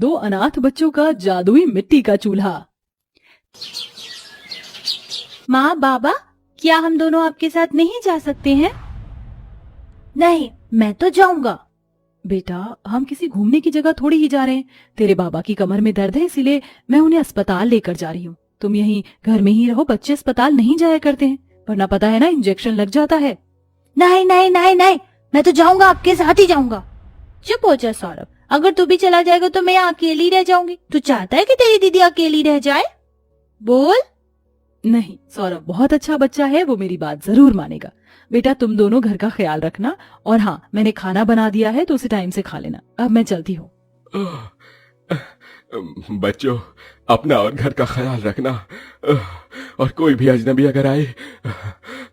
दो अनाथ बच्चों का जादुई मिट्टी का चूल्हा। माँ बाबा, क्या हम दोनों आपके साथ नहीं जा सकते हैं? नहीं, मैं तो जाऊंगा। बेटा, हम किसी घूमने की जगह थोड़ी ही जा रहे हैं। तेरे बाबा की कमर में दर्द है, इसीलिए मैं उन्हें अस्पताल लेकर जा रही हूँ। तुम यहीं घर में ही रहो, बच्चे अस्पताल नहीं जाया करते हैं, वरना पता है ना, इंजेक्शन लग जाता है। नहीं नहीं नहीं नहीं, मैं तो जाऊंगा, आपके साथ ही जाऊंगा। चुप हो जा सौरभ, अगर तू भी चला जाएगा तो मैं अकेली रह जाऊंगी। तू चाहता है कि तेरी दीदी अकेली रह जाए? बोल। नहीं, सौरभ बहुत अच्छा बच्चा है, वो मेरी बात जरूर मानेगा। बेटा, तुम दोनों घर का ख्याल रखना, और हाँ, मैंने खाना बना दिया है तो उसे टाइम से खा लेना। अब मैं चलती हूँ। बच्चों, अपना और घर का ख्याल रखना, और कोई भी अजनबी अगर आए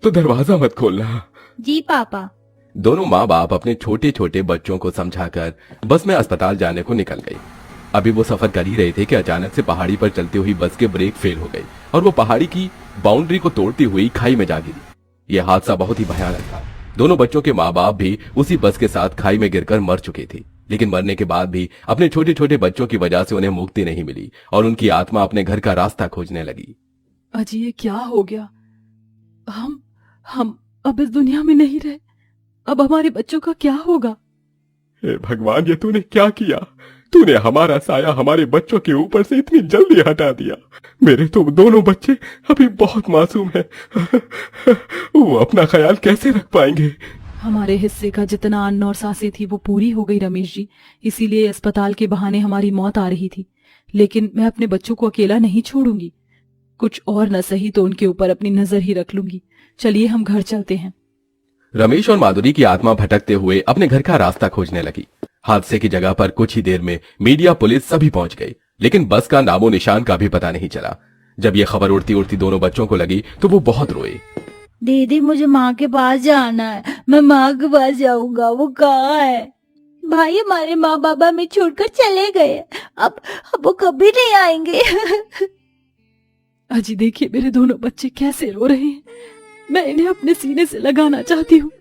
तो दरवाजा मत खोलना। जी पापा। दोनों माँ बाप अपने छोटे छोटे बच्चों को समझाकर बस में अस्पताल जाने को निकल गई। अभी वो सफर कर ही रहे थे कि अचानक से पहाड़ी पर चलती हुई बस के ब्रेक फेल हो गई और वो पहाड़ी की बाउंड्री को तोड़ती हुई खाई में जा गिरी। यह हादसा बहुत ही भयानक था। दोनों बच्चों के माँ बाप भी उसी बस के साथ खाई में गिरकर मर चुके थे, लेकिन मरने के बाद भी अपने छोटे छोटे बच्चों की वजह से उन्हें मुक्ति नहीं मिली और उनकी आत्मा अपने घर का रास्ता खोजने लगी। अजी, ये क्या हो गया? हम अब इस दुनिया में नहीं रहे। अब हमारे बच्चों का क्या होगा? हे भगवान, ये तूने क्या किया? तूने हमारा साया हमारे बच्चों के ऊपर से इतनी जल्दी हटा दिया। मेरे तो दोनों बच्चे अभी बहुत मासूम हैं। वो अपना ख्याल कैसे रख पाएंगे? हमारे हिस्से का जितना अन्न और सांसें थी वो पूरी हो गई रमेश जी, इसीलिए अस्पताल के बहाने हमारी मौत आ रही थी। लेकिन मैं अपने बच्चों को अकेला नहीं छोड़ूंगी। कुछ और न सही तो उनके ऊपर अपनी नजर ही रख लूंगी। चलिए हम घर चलते हैं। रमेश और माधुरी की आत्मा भटकते हुए अपने घर का रास्ता खोजने लगी। हादसे की जगह पर कुछ ही देर में मीडिया, पुलिस सभी पहुंच गई, लेकिन बस का नामो निशान का भी पता नहीं चला। जब ये खबर उड़ती उड़ती दोनों बच्चों को लगी तो वो बहुत रोए। दीदी, मुझे माँ के पास जाना है, मैं माँ के पास जाऊंगा। वो कहाँ है? भाई, हमारे माँ बाबा में छोड़कर चले गए, अब वो कभी नहीं आएंगे। अजी देखिए, मेरे दोनों बच्चे कैसे रो रहे हैं। मैं इन्हें अपने सीने से लगाना चाहती हूँ।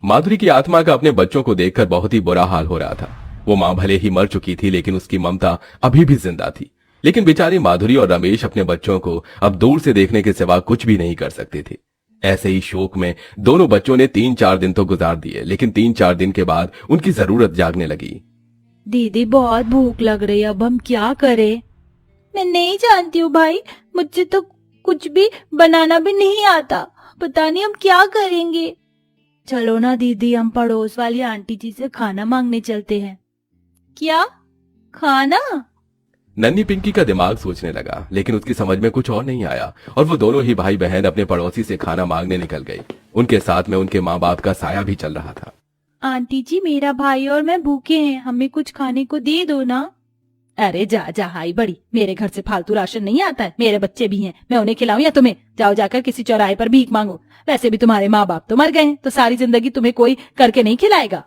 माधुरी की आत्मा का अपने बच्चों को देखकर बहुत ही बुरा हाल हो रहा था। वो माँ भले ही मर चुकी थी, लेकिन उसकी ममता अभी भी जिंदा थी। लेकिन बेचारी माधुरी और रमेश अपने बच्चों को अब दूर से देखने के सिवा कुछ भी नहीं कर सकते थे। ऐसे ही शोक में दोनों बच्चों ने 3-4 दिन तो गुजार दिए, लेकिन 3-4 दिन के बाद उनकी जरूरत जागने लगी। दीदी, बहुत भूख लग रही है, अब हम क्या करें? मैं नहीं जानती हूँ भाई, मुझे तो कुछ भी बनाना भी नहीं आता। पता नहीं हम क्या करेंगे। चलो ना दीदी, हम पड़ोस वाली आंटी जी से खाना मांगने चलते हैं। क्या खाना? नन्ही पिंकी का दिमाग सोचने लगा, लेकिन उसकी समझ में कुछ और नहीं आया और वो दोनों ही भाई बहन अपने पड़ोसी से खाना मांगने निकल गई। उनके साथ में उनके माँ बाप का साया भी चल रहा था। आंटी जी, मेरा भाई और मैं भूखे हैं, हमें कुछ खाने को दे दो ना। अरे जा जा हाई बड़ी, मेरे घर से फालतू राशन नहीं आता है। मेरे बच्चे भी हैं, मैं उन्हें खिलाऊं या तुम्हें? जाओ जाकर किसी चौराहे पर भीख मांगो। वैसे भी तुम्हारे माँ बाप तो मर गए हैं, तो सारी जिंदगी तुम्हें कोई करके नहीं खिलाएगा।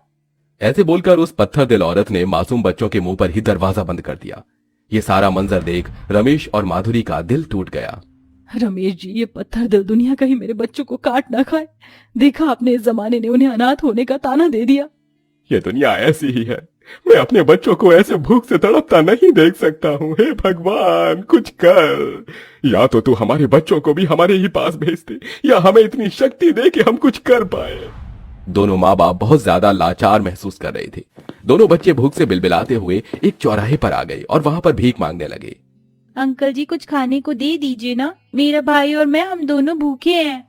ऐसे बोलकर उस पत्थर दिल औरत ने मासूम बच्चों के मुंह पर ही दरवाजा बंद कर दिया। ये सारा मंजर देख रमेश और माधुरी का दिल टूट गया। रमेश जी, ये पत्थर दिल दुनिया कहीं मेरे बच्चों को काट ना खाए। देखा आपने, इस जमाने ने उन्हें अनाथ होने का ताना दे दिया। ये दुनिया ऐसी ही है। मैं अपने बच्चों को ऐसे भूख से तड़पता नहीं देख सकता हूँ। हे भगवान, कुछ कर। या तो तू हमारे बच्चों को भी हमारे ही पास भेज दे, या हमें इतनी शक्ति दे कि हम कुछ कर पाए। दोनों माँ बाप बहुत ज्यादा लाचार महसूस कर रहे थे। दोनों बच्चे भूख से बिलबिलाते हुए एक चौराहे पर आ गए और वहां पर भीख मांगने लगे। अंकल जी, कुछ खाने को दे दीजिए ना, मेरा भाई और मैं, हम दोनों भूखे हैं।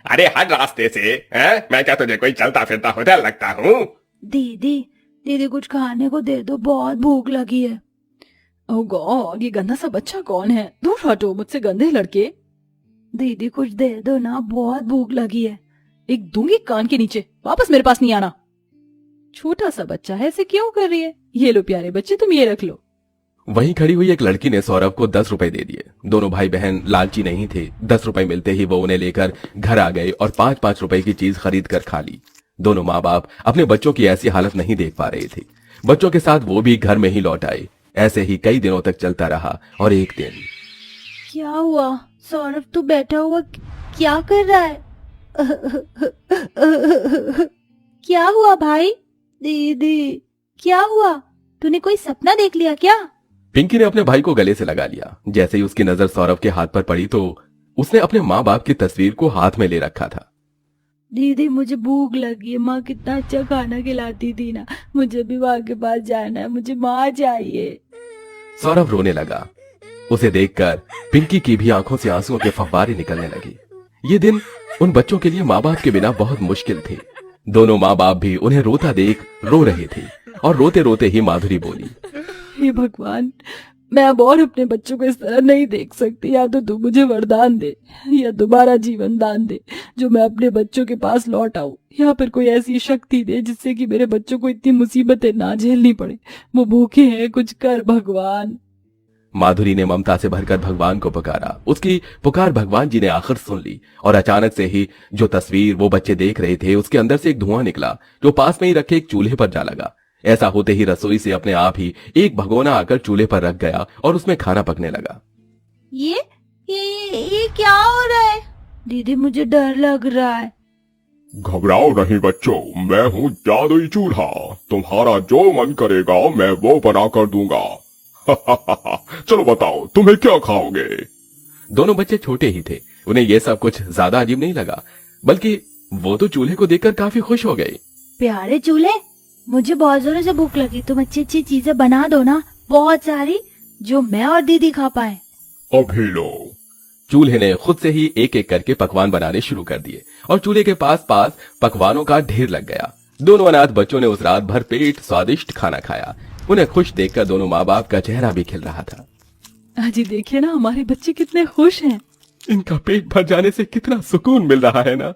अरे हर रास्ते से है? मैं क्या तुझे कोई चलता फिरता होटल लगता हूँ? दीदी कुछ खाने को दे दो, बहुत भूख लगी है। ओह गॉड, ये गंदा सा बच्चा कौन है? दूर हटो मुझसे, गंदे लड़के। दीदी कुछ दे दो ना, बहुत भूख लगी है। एक दूंगी कान के नीचे, वापस मेरे पास नहीं आना। छोटा सा बच्चा है, ऐसे क्यों कर रही है? ये लो प्यारे बच्चे, तुम ये रख लो। वहीं खड़ी हुई एक लड़की ने सौरभ को 10 रुपए दे दिए। दोनों भाई बहन लालची नहीं थे। 10 रुपए मिलते ही वो उन्हें लेकर घर आ गए और 5-5 रुपए की चीज खरीद कर खा ली। दोनों माँ बाप अपने बच्चों की ऐसी हालत नहीं देख पा रहे थे। बच्चों के साथ वो भी घर में ही लौट आए। ऐसे ही कई दिनों तक चलता रहा और एक दिन। क्या हुआ सौरभ, तू बैठा हुआ क्या कर रहा है? क्या हुआ भाई? दीदी क्या हुआ? तूने कोई सपना देख लिया क्या? पिंकी ने अपने भाई को गले से लगा लिया। जैसे ही उसकी नजर सौरभ के हाथ पर पड़ी तो उसने अपने माँ बाप की तस्वीर को हाथ में ले रखा था। दीदी मुझे भूख लगी है, माँ कितना अच्छा खाना खिलाती थी ना, मुझे भी माँ के पास जाना है, मुझे माँ चाहिए। सौरभ रोने लगा। उसे देखकर पिंकी की भी आंखों से आंसुओं के फव्वारे निकलने लगे। ये दिन उन बच्चों के लिए माँ बाप के बिना बहुत मुश्किल थे। दोनों माँ बाप भी उन्हें रोता देख रो रहे थे और रोते रोते ही माधुरी बोली, हे भगवान, मैं अब और अपने बच्चों को इस तरह नहीं देख सकती। या तो तू मुझे वरदान दे या दोबारा जीवन दान दे जो मैं अपने बच्चों के पास लौट आऊं, या फिर कोई ऐसी शक्ति दे जिससे कि मेरे बच्चों को इतनी मुसीबतें ना झेलनी पड़े। वो भूखे हैं, कुछ कर भगवान। माधुरी ने ममता से भरकर भगवान को पुकारा। उसकी पुकार भगवान जी ने आखिर सुन ली और अचानक से ही जो तस्वीर वो बच्चे देख रहे थे उसके अंदर से एक धुआं निकला जो पास में ही रखे एक चूल्हे पर जा लगा। ऐसा होते ही रसोई से अपने आप ही एक भगोना आकर चूल्हे पर रख गया और उसमें खाना पकने लगा। ये क्या हो रहा है? दीदी मुझे डर लग रहा है। घबराओ नहीं बच्चों, मैं हूँ जादुई चूल्हा। तुम्हारा जो मन करेगा मैं वो बना कर दूंगा। चलो बताओ तुम्हें क्या खाओगे? दोनों बच्चे छोटे ही थे, उन्हें यह सब कुछ ज्यादा अजीब नहीं लगा, बल्कि वो तो चूल्हे को देखकर काफी खुश हो गए। प्यारे चूल्हे, मुझे बहुत जोरों से भूख लगी, तुम अच्छी अच्छी चीजें बना दो ना, बहुत सारी, जो मैं और दीदी खा पाए। अभी लो। चूल्हे ने खुद से ही एक एक करके पकवान बनाने शुरू कर दिए और चूल्हे के पास पास पकवानों का ढेर लग गया। दोनों अनाथ बच्चों ने उस रात भर पेट स्वादिष्ट खाना खाया। उन्हें खुश देखकर दोनों माँ बाप का चेहरा भी खिल रहा था। अजी देखिए ना, हमारे बच्चे कितने खुश हैं। इनका पेट भर जाने से कितना सुकून मिल रहा है ना।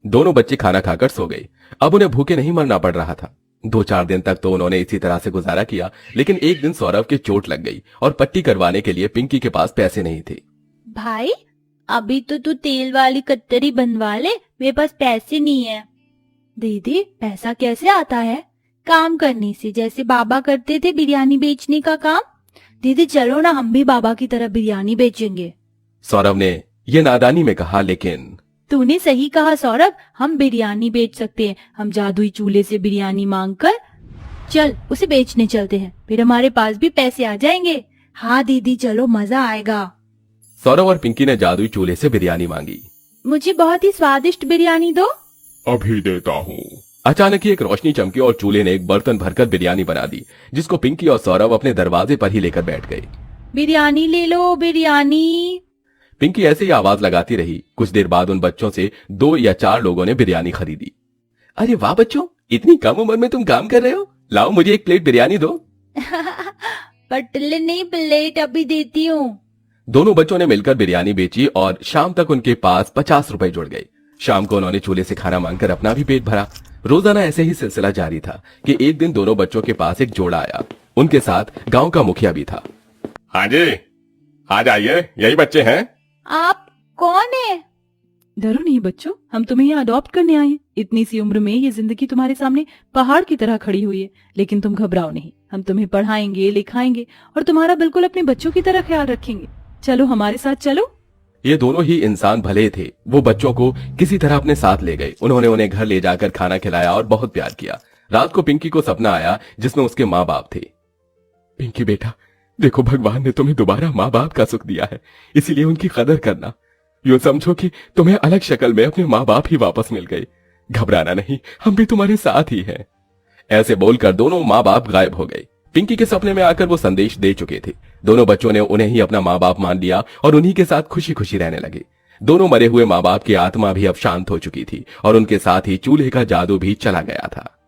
दोनों बच्चे खाना खाकर सो गए। अब उन्हें भूखे नहीं मरना पड़ रहा था। 2-4 दिन तक तो उन्होंने इसी तरह से गुजारा किया, लेकिन एक दिन सौरभ के चोट लग गई और पट्टी करवाने के लिए पिंकी के पास पैसे नहीं थे। भाई अभी तो तू तेल वाली कत्तरी बनवा ले, मेरे पास पैसे नहीं है। दीदी पैसा कैसे आता है? काम करने से, जैसे बाबा करते थे बिरयानी बेचने का काम। दीदी चलो ना, हम भी बाबा की तरह बिरयानी बेचेंगे। सौरभ ने ये नादानी में कहा, लेकिन तूने सही कहा सौरभ, हम बिरयानी बेच सकते हैं। हम जादुई चूल्हे से बिरयानी मांग कर चल उसे बेचने चलते हैं, फिर हमारे पास भी पैसे आ जाएंगे। हाँ दीदी चलो, मजा आएगा। सौरभ और पिंकी ने जादुई चूल्हे से बिरयानी मांगी। मुझे बहुत ही स्वादिष्ट बिरयानी दो। अभी देता हूँ। अचानक ही एक रोशनी चमकी और चूल्हे ने एक बर्तन भरकर बिरयानी बना दी, जिसको पिंकी और सौरभ अपने दरवाजे पर ही लेकर बैठ गए। बिरयानी ले लो, बिरयानी। पिंकी ऐसे ही आवाज लगाती रही। कुछ देर बाद उन बच्चों से 2 या 4 लोगों ने बिरयानी खरीदी। अरे वाह बच्चों, इतनी कम उम्र में तुम काम कर रहे हो। लाओ मुझे एक प्लेट बिरयानी दो। पटले नहीं, प्लेट अभी देती हूँ। दोनों बच्चों ने मिलकर बिरयानी बेची और शाम तक उनके पास 50 रुपए जुड़ गए। शाम को उन्होंने चूल्हे से खाना मांगकर अपना भी पेट भरा। रोजाना ऐसे ही सिलसिला जारी था कि एक दिन दोनों बच्चों के पास एक जोड़ा आया। उनके साथ गांव का मुखिया भी था। हाँ जी, आ जाइए, यही बच्चे हैं। आप कौन है? डरो नहीं बच्चों, हम तुम्हें यहाँ अडॉप्ट करने आए हैं। इतनी सी उम्र में ये जिंदगी तुम्हारे सामने पहाड़ की तरह खड़ी हुई है, लेकिन तुम घबराओ नहीं। हम तुम्हें पढ़ाएंगे, लिखाएंगे और तुम्हारा बिल्कुल अपने बच्चों की तरह ख्याल रखेंगे। चलो हमारे साथ चलो। ये दोनों ही इंसान भले थे। वो बच्चों को किसी तरह अपने साथ ले गए। उन्होंने उन्हें घर ले जाकर खाना खिलाया और बहुत प्यार किया। रात को पिंकी को सपना आया जिसमें उसके माँ बाप थे। पिंकी बेटा, देखो भगवान ने तुम्हें दोबारा माँ बाप का सुख दिया है, इसीलिए उनकी कदर करना। यूं समझो कि तुम्हें अलग शक्ल में अपने माँ बाप ही वापस मिल गए। घबराना नहीं, हम भी तुम्हारे साथ ही हैं। ऐसे बोलकर दोनों माँ बाप गायब हो गए। पिंकी के सपने में आकर वो संदेश दे चुके थे। दोनों बच्चों ने उन्हें ही अपना माँ बाप मान लिया और उन्हीं के साथ खुशी खुशी रहने लगे। दोनों मरे हुए माँ बाप की आत्मा भी अब शांत हो चुकी थी और उनके साथ ही चूल्हे का जादू भी चला गया था।